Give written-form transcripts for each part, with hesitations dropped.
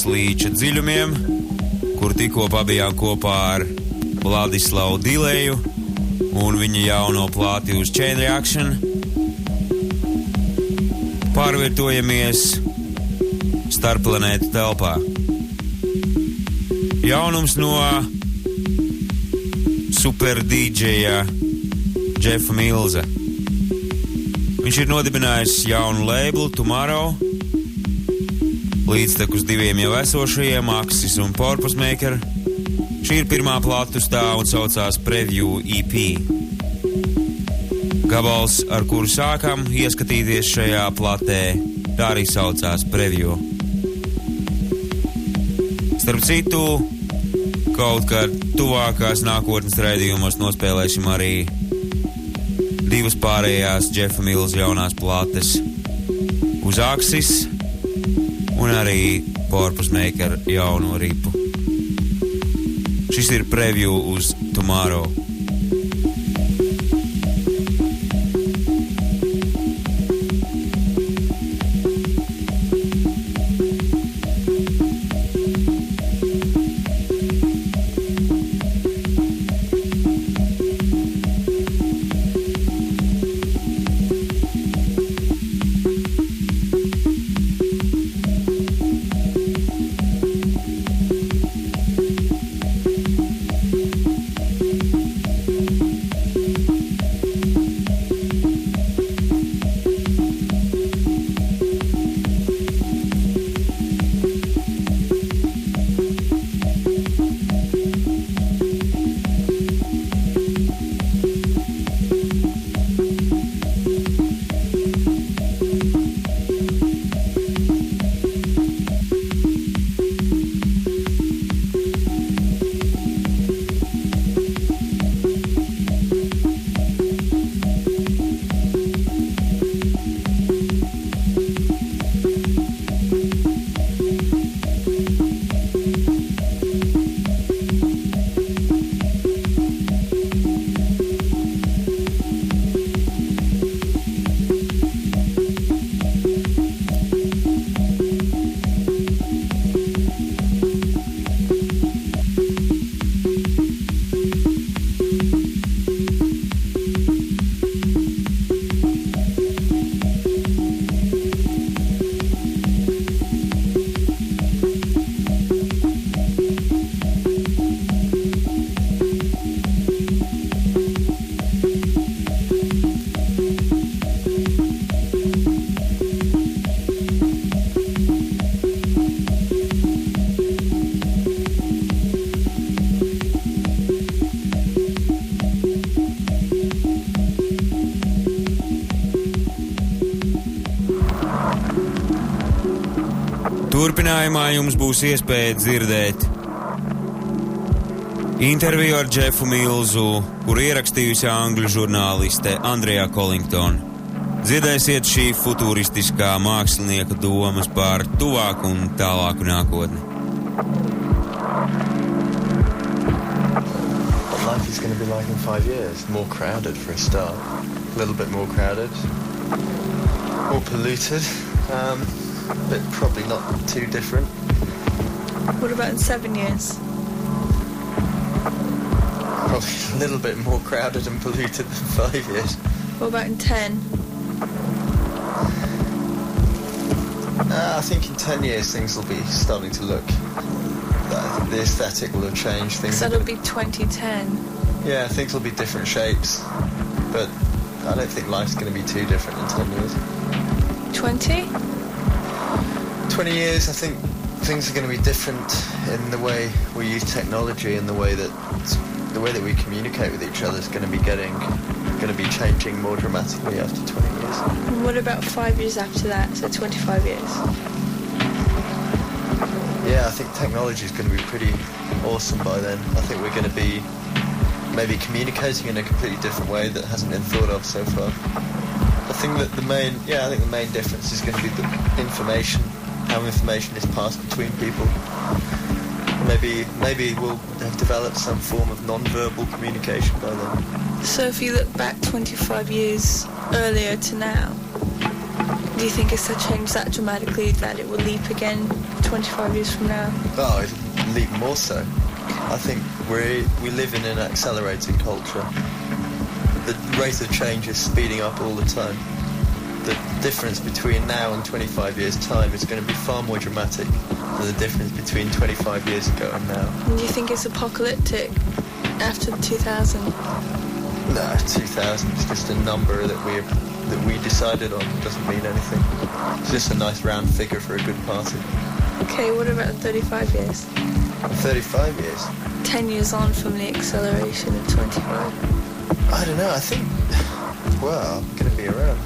Rīgas līča dziļumiem, kur tikko pabijām kopā ar Vladislavu Dileju un viņa jauno plāti uz Chain Reaction. Pārvietojamies starpplanētu telpā. Jaunums no super DJa Jeffa Millsa. Viņš ir nodibinājis jaunu labelu Tomorrow, līdztekus diviem jau esošajiem Axis un Purpose Maker. Šī ir pirmā plāta uz tā un saucās Preview EP. Gabals, ar kuru sākam ieskatīties šajā platē, tā arī saucās Preview. Starp citu, kaut kad tuvākās nākotnes raidījumos nospēlēsim arī divas pārējās Jeffa Millsa jaunās plates uz Axis un arī Purpose Maker jauno ripu. Šis ir preview uz Tomorrow. Turpinājumā jums būs iespēja dzirdēt interviju ar Jeffu Millsu, kuru ierakstījusi angļu žurnāliste Andrea Collington. Dzirdēsiet šī futuristiskā mākslinieka domas par tuvāku un tālāku nākotni. What life is going to be like in 5 years? More crowded for a start. A little bit more crowded. More polluted. But probably not too different. What about in 7 years? Probably a little bit more crowded and polluted than 5 years. What about in 10? I think in 10 years things will be starting to look... the aesthetic will have changed. So that'll be 2010. Yeah, things will be different shapes. But I don't think life's going to be too different in 10 years. 20? 20 years, I think things are going to be different in the way we use technology and the way that we communicate with each other is going to be changing more dramatically after 20 years. And what about 5 years after that, so 25 years? Yeah, I think technology is going to be pretty awesome by then. I think we're going to be maybe communicating in a completely different way that hasn't been thought of so far. I think that the main difference is going to be the information, how information is passed between people. Maybe we'll have developed some form of non-verbal communication by then. So if you look back 25 years earlier to now, Do you think it's changed that dramatically that it will leap again 25 years from now? Oh, it'll leap more so. I think we live in an accelerating culture. The rate of change is speeding up all the time. The difference between now and 25 years' time is going to be far more dramatic than the difference between 25 years ago and now. Do you think it's apocalyptic after 2000? No, 2000 is just a number that we decided on. It doesn't mean anything. It's just a nice round figure for a good party. Okay, what about 35 years? 35 years? 10 years on from the acceleration of 25. I don't know, I think, well, I'm going to be around.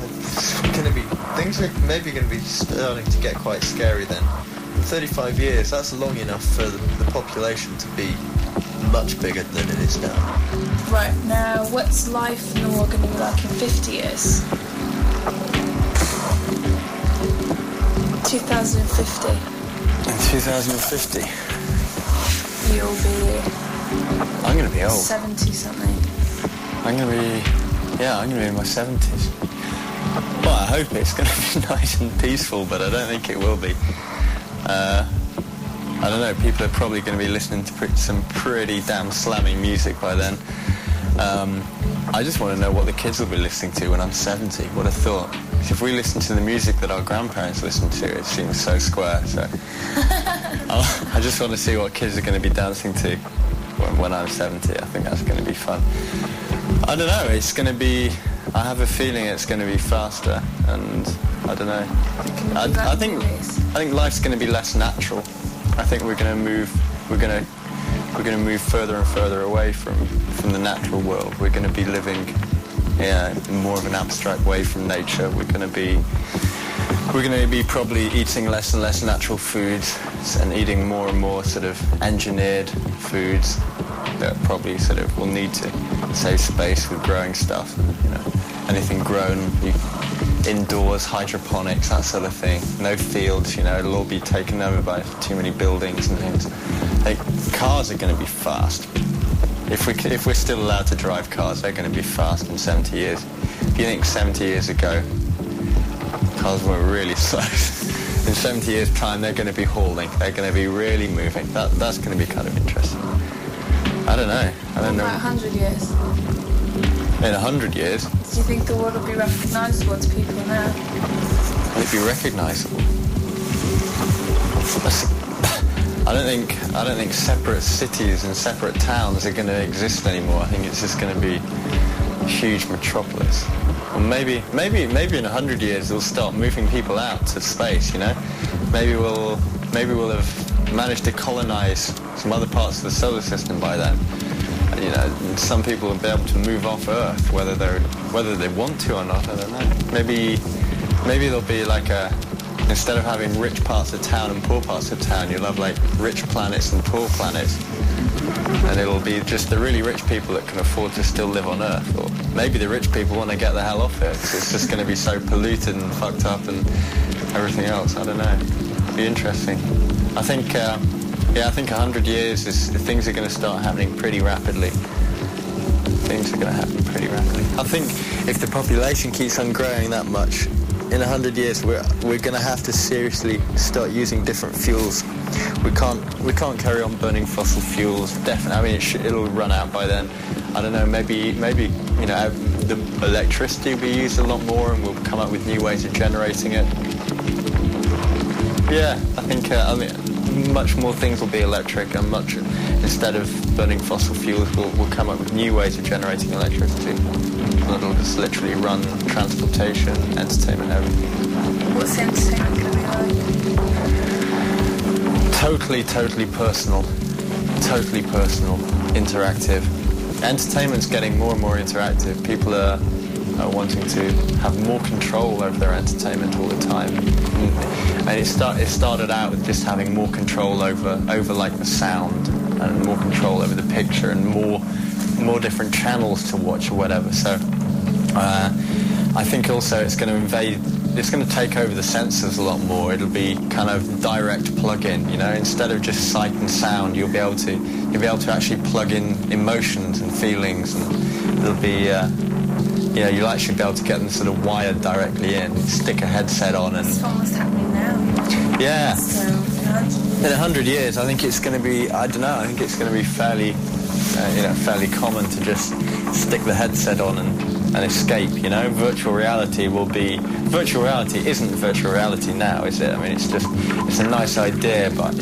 Things are maybe going to be starting to get quite scary then. 35 years, that's long enough for the population to be much bigger than it is now. Right, now what's life in the world going to be like in 50 years? 2050. In 2050? You'll be... I'm going to be old. 70 something. I'm going to be in my 70s. Well, I hope it's going to be nice and peaceful, but I don't think it will be. I don't know, people are probably going to be listening to some pretty damn slamming music by then. I just want to know what the kids will be listening to when I'm 70. What a thought. If we listen to the music that our grandparents listened to, it seems so square. So I just want to see what kids are going to be dancing to when I'm 70. I think that's going to be fun. I don't know, it's going to be... I have a feeling it's going to be faster, and I don't know. I think life's going to be less natural. I think we're going to move further and further away from the natural world. We're going to be living in more of an abstract way from nature. We're going to be probably eating less and less natural foods and eating more and more sort of engineered foods that probably sort of will need to save space with growing stuff. You know, anything grown indoors, hydroponics, that sort of thing. No fields, you know, it'll all be taken over by too many buildings and things. Like, cars are going to be fast. If we're still allowed to drive cars, they're going to be fast in 70 years. If you think 70 years ago, cars were really slow. In 70 years' time, they're going to be hauling. They're going to be really moving. That's going to be kind of interesting. I don't know. What about 100 years? In 100 years? Do you think the world will be recognisable to people now? Will it be recognisable? I don't think separate cities and separate towns are going to exist anymore. I think it's just going to be a huge metropolis. Or maybe in 100 years they'll start moving people out to space. You know, maybe we'll have managed to colonise some other parts of the solar system by then. And, you know, some people will be able to move off Earth, whether they want to or not. I don't know. Maybe there'll be like instead of having rich parts of town and poor parts of town, you'll have like rich planets and poor planets. And it'll be just the really rich people that can afford to still live on Earth. Or maybe the rich people want to get the hell off it. It's just going to be so polluted and fucked up and everything else. I don't know. It'll be interesting. I think 100 years things are going to start happening pretty rapidly. Things are going to happen pretty rapidly. I think if the population keeps on growing that much, in 100 years we're going to have to seriously start using different fuels. We can't carry on burning fossil fuels. Definitely. I mean, it'll run out by then. I don't know. Maybe you know, the electricity will be used a lot more, and we'll come up with new ways of generating it. Yeah, I think much more things will be electric, and instead of burning fossil fuels, we'll come up with new ways of generating electricity. It'll just literally run transportation, entertainment, everything. What's the entertainment going to be like? Totally personal. Totally personal, interactive. Entertainment's getting more and more interactive. People are wanting to have more control over their entertainment all the time. And it started out with just having more control over like the sound, and more control over the picture, and more different channels to watch or whatever. So I think also it's going to take over the senses a lot more. It'll be kind of direct plug-in, you know, instead of just sight and sound, you'll be able to actually plug in emotions and feelings, and it'll be you'll actually be able to get them sort of wired directly in, stick a headset on, and It's almost happening now. yeah. So, In 100 years, I think it's going to be, I don't know, I think it's going to be fairly common to just stick the headset on and escape, Virtual reality isn't virtual reality now, is it? I mean, it's a nice idea, but,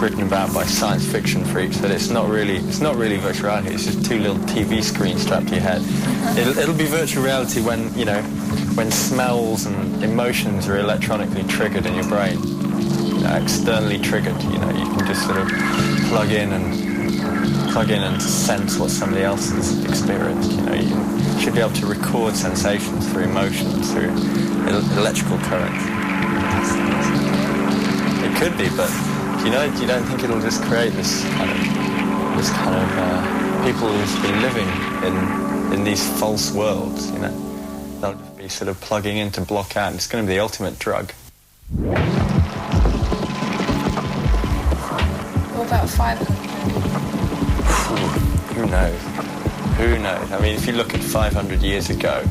written about by science fiction freaks, but it's not really virtual reality. It's just two little TV screens strapped to your head. It'll be virtual reality when smells and emotions are electronically triggered in your brain, externally triggered. You can just sort of plug in and sense what somebody else has experienced. You should be able to record sensations through emotions, through electrical currents. It could be, but you don't think it'll just create this kind of people who've been living in these false worlds, They'll just be sort of plugging in to block out, and it's going to be the ultimate drug. what about 500? Who knows? I mean, if you look at 500 years ago,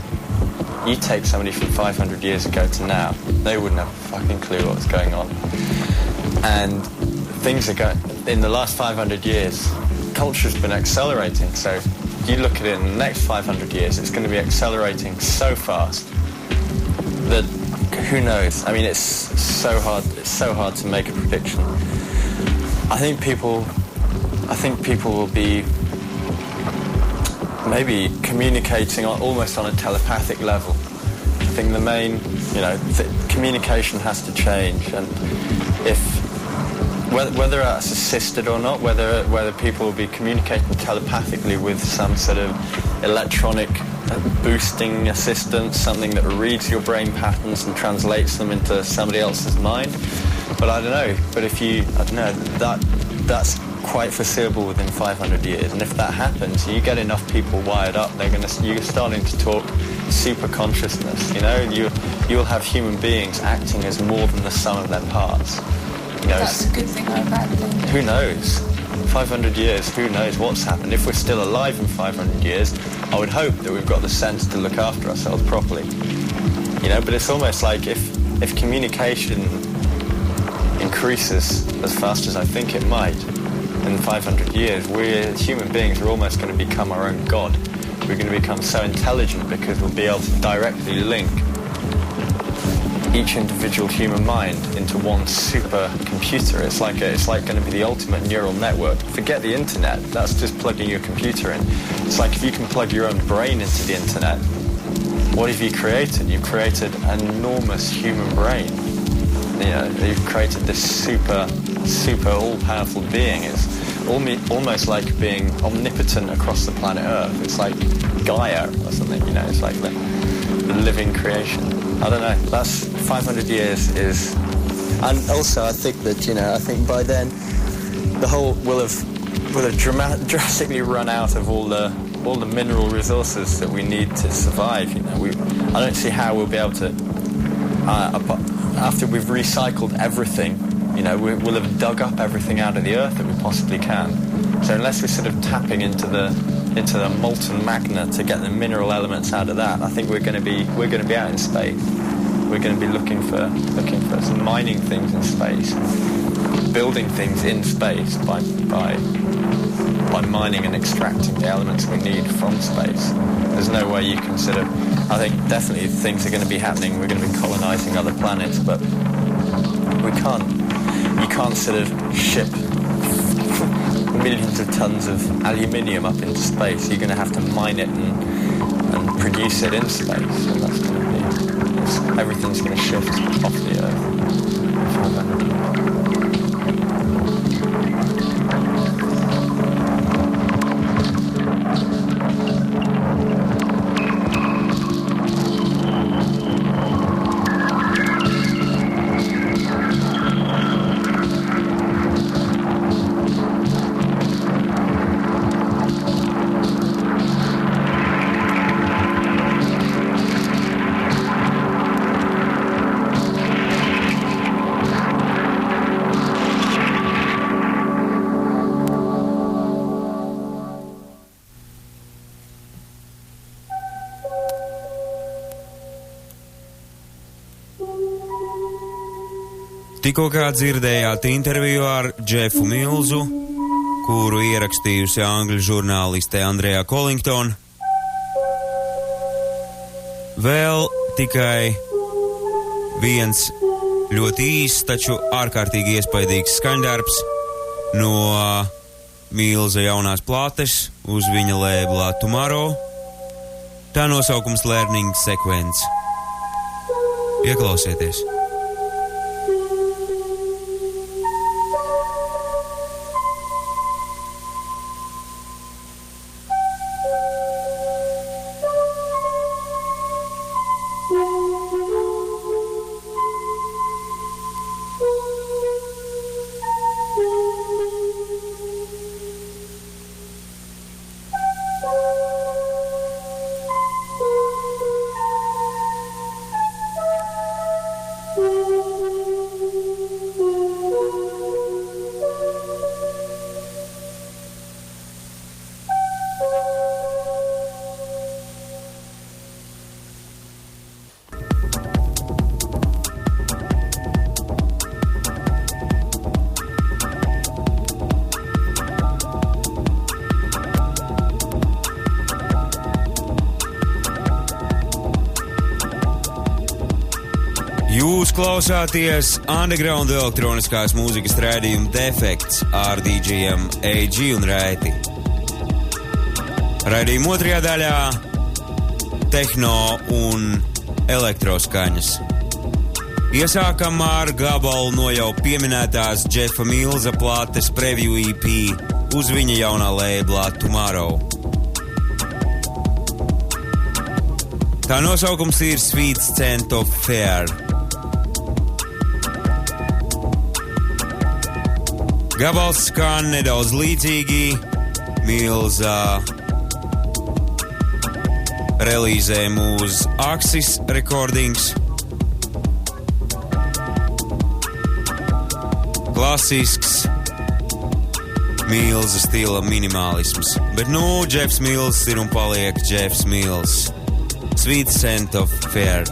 you take somebody from 500 years ago to now, they wouldn't have a fucking clue what's going on. And things are going, in the last 500 years, culture's been accelerating. So if you look at it in the next 500 years, it's going to be accelerating so fast that who knows? I mean, it's so hard to make a prediction. I think people will be maybe communicating almost on a telepathic level. I think the main, communication has to change, and whether that's assisted or not, whether people will be communicating telepathically with some sort of electronic boosting assistant, something that reads your brain patterns and translates them into somebody else's mind. But I don't know. But that's quite foreseeable within 500 years. And if that happens, you get enough people wired up, you're starting to talk super consciousness. You'll have human beings acting as more than the sum of their parts. That's a good thing or a bad thing. Who knows? 500 years, who knows what's happened. If we're still alive in 500 years, I would hope that we've got the sense to look after ourselves properly. But it's almost like if communication increases as fast as I think it might in 500 years, we human beings are almost going to become our own god. We're going to become so intelligent because we'll be able to directly link each individual human mind into one super computer. It's like going to be the ultimate neural network. Forget the internet. That's just plugging your computer in. It's like if you can plug your own brain into the internet, what have you created? You've created an enormous human brain. You've created this super all-powerful being. It's almost like being omnipotent across the planet Earth. It's like Gaia or something. It's like the living creation. I don't know. That's 500 years is, and also I think that I think by then the whole will have drastically run out of all the mineral resources that we need to survive. I don't see how we'll be able to after we've recycled everything. We'll have dug up everything out of the earth that we possibly can. So unless we're sort of tapping into the molten magma to get the mineral elements out of that, I think we're going to be out in space. We're going to be looking for some mining things in space, building things in space by mining and extracting the elements we need from space. There's no way you can sort of. I think definitely things are going to be happening. We're going to be colonizing other planets, but we can't. You can't sort of ship millions of tons of aluminium up into space. You're going to have to mine it and produce it in space. So that's going to be. Everything's going to shift off the Earth. Tikko kā dzirdējāt interviju ar Jeffu Millsu, kuru ierakstījusi angļu žurnāliste Andrea Collington. Vēl tikai viens ļoti īsts, taču ārkārtīgi iespaidīgs skaņdarbs no Millsa jaunās plātes uz viņa lēblā Tomorrow. Tā nosaukums Learning Sequence. Ieklausieties! Jūs klausāties underground elektroniskās mūzikas raidījumu Defekts ar DJiem AG un Raiti. Raidījuma otrajā daļā tehno un elektroskaņas. Iesākam ar gabalu no jau pieminētās Jeffa Millsa plātes preview EP uz viņa jaunā lēblā Tomorrow. Tā nosaukums ir Sweet Scent of Fear. Gabals skan nedaudz līdzīgi Millsa relīzēm uz Axis Recordings. Klasisks Millsa stila minimālisms. Bet Jeffs Mills ir un paliek Jeffs Mills. Sweet Scent of Fear.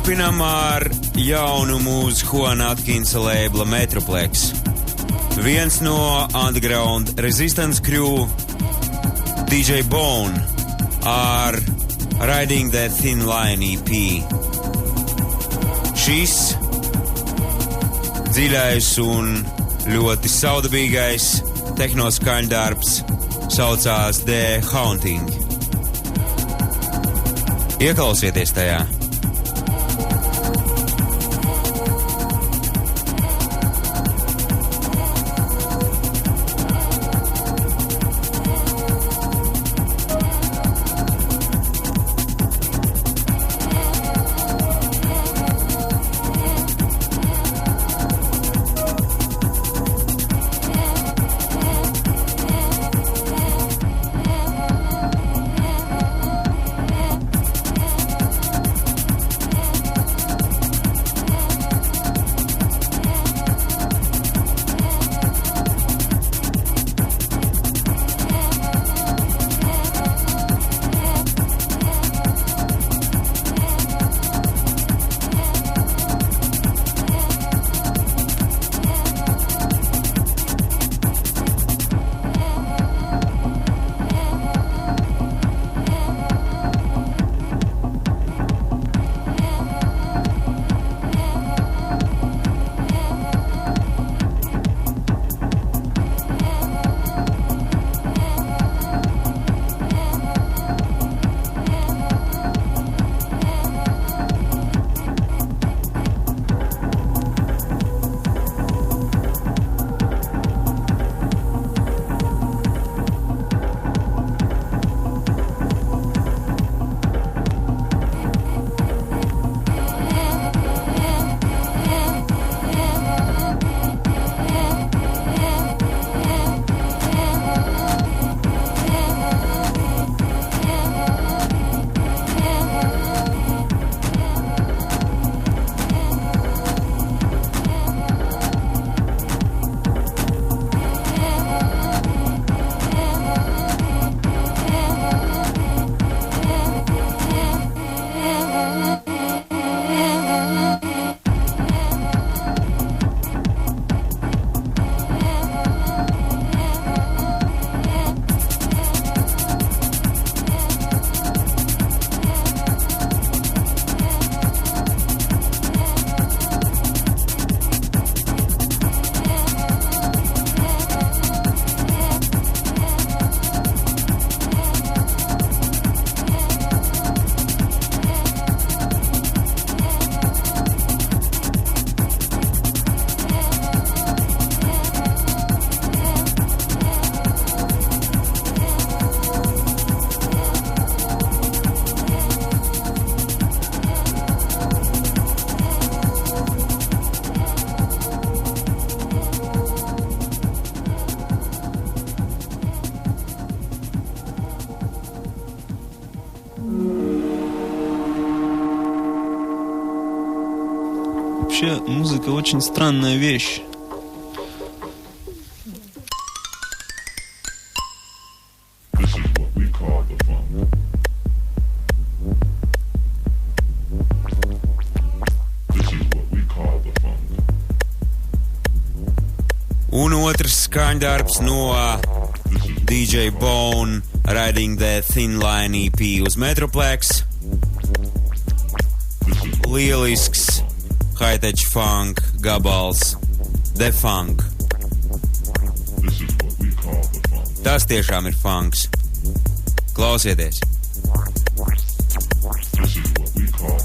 Turpinam ar jaunumu uz Juana Atkinsa lēbla Metroplex. Viens no underground resistance crew DJ Bone ar Riding the Thin Line EP. Šis dziļais un ļoti saudabīgais tehno skaņdarbs saucās The Haunting. Ieklausieties tajā! Вообще, музыка очень странная вещь. Un otrs skaņdarbs no DJ Bone, Riding the Thin Line EP uz Metroplex. Lielisks high-tech funk gabals, The Funk. Tas tiešām ir funks. Klausieties! This is what we call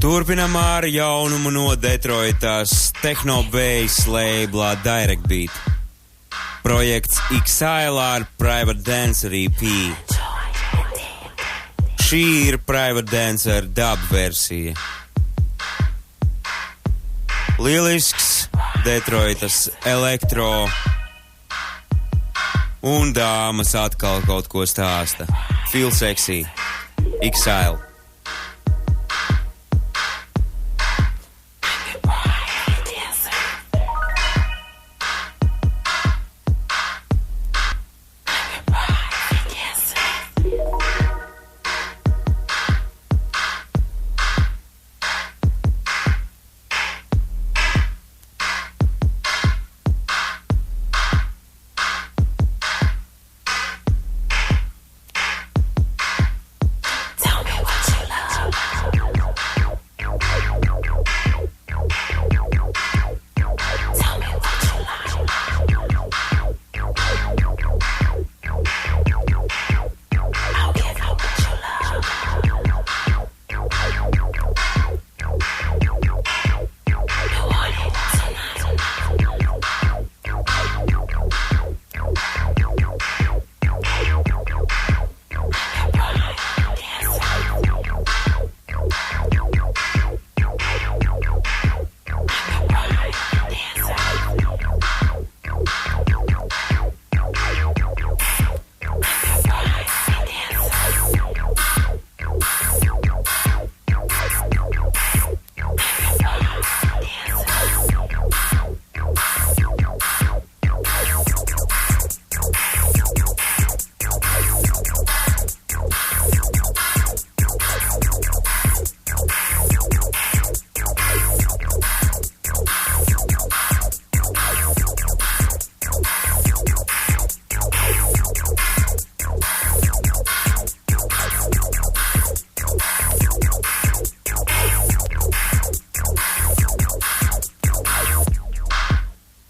Turpinam ar jaunumu no Detroitas tehno bass labelā Direct Beat. Projekts Exile ar Private Dancer EP. Šī ir Private Dancer dub versija. Lielisks Detroitas elektro un dāmas atkal kaut ko stāsta. Feel sexy. Exile.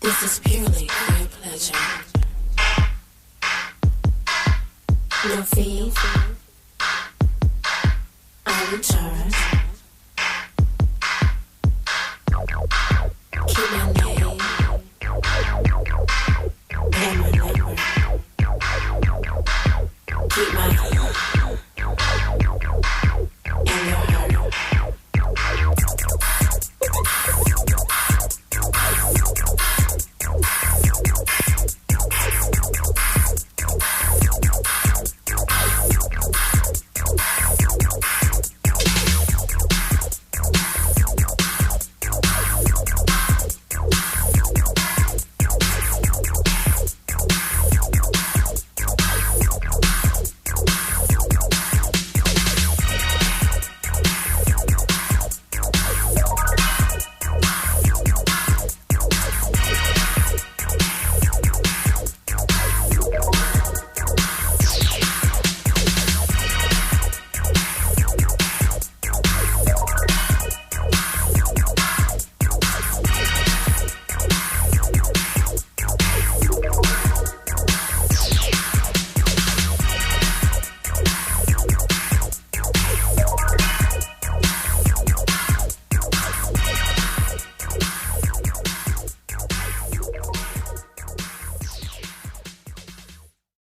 This is purely for your pleasure. No fees. I will charge.